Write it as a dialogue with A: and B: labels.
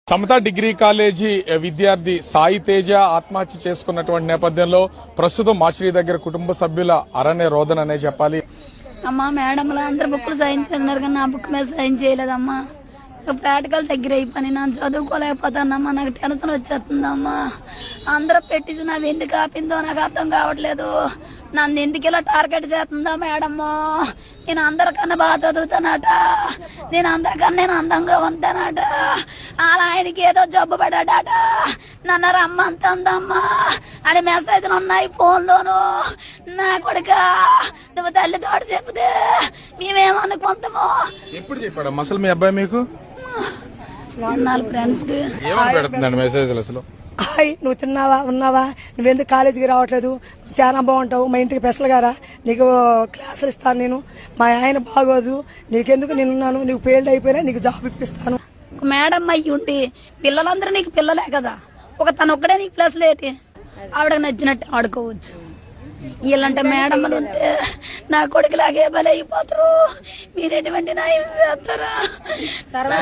A: సమతా degree college విద్యార్థి సాయి తేజ ఆత్మహత్య చేసుకున్నటువంటి నేపథ్యంలో ప్రస్తుతం మాచిలి దగ్గర కుటుంబ సభ్యుల అరణ్య రోదన అనే చెప్పాలి.
B: అమ్మా మేడంలు అందరు బుక్లు సైన్ చేస్తున్నారు కానీ నా బుక్ మీద సైన్ చేయలేదమ్మా. ప్రాక్టికల్ దగ్గర అయిపోయి నేను చదువుకోలేకపోతానమ్మా. నాకు టెన్షన్ వచ్చేస్తుందమ్మా. అందరూ పెట్టించి నావి ఎందుకు ఆపిందో నాకు అర్థం కావట్లేదు. నన్ను ఎందుకు ఇలా టార్గెట్ చేస్తుందా మేడమ్మో. నేను అందరికన్నా బాగా చదువుతానట, నేను అందరికన్నా నేను అందంగా ఉంటానట, అలా ఆయనకి ఏదో జబ్బు పడ్డాడట, నన్ను రమ్మంత ఉందమ్మా అని మెసేజ్లు ఉన్నాయి ఫోన్లోను. నా కొడుక నువ్వు తల్లితోడు చెప్తే మేమేమనుకుంటామో.
A: ఎప్పుడు చెప్పాడు అసలు మీ అబ్బాయి మీకు?
B: ఫ్రెండ్స్
A: పెడుతుందండి మెసేజ్లు అసలు?
C: హాయ్, నువ్వు తిన్నావా, ఉన్నావా, నువ్వెందుకు కాలేజీకి రావట్లేదు, నువ్వు చాలా బాగుంటావు, మా ఇంటికి స్పెషల్ గారా, నీకు క్లాసులు ఇస్తాను, నేను మా ఆయన బాగోదు, నీకెందుకు నేనున్నాను, నీకు పెళ్లి అయిపోయినా నీకు జాబ్ ఇప్పిస్తాను.
B: మేడం అయ్యి ఉండి పిల్లలందరూ నీకు పిల్లలే కదా, ఒక తను ఒక్కడే నీకు ప్లస్ లేటి, ఆవిడకి నచ్చినట్టు ఆడుకోవచ్చు. వీళ్ళంటే మేడమ్మలు ఉంటే నా కొడుకులాగే బలైపోతారు. మీరు ఎటువంటి న్యాయం చేస్తారా?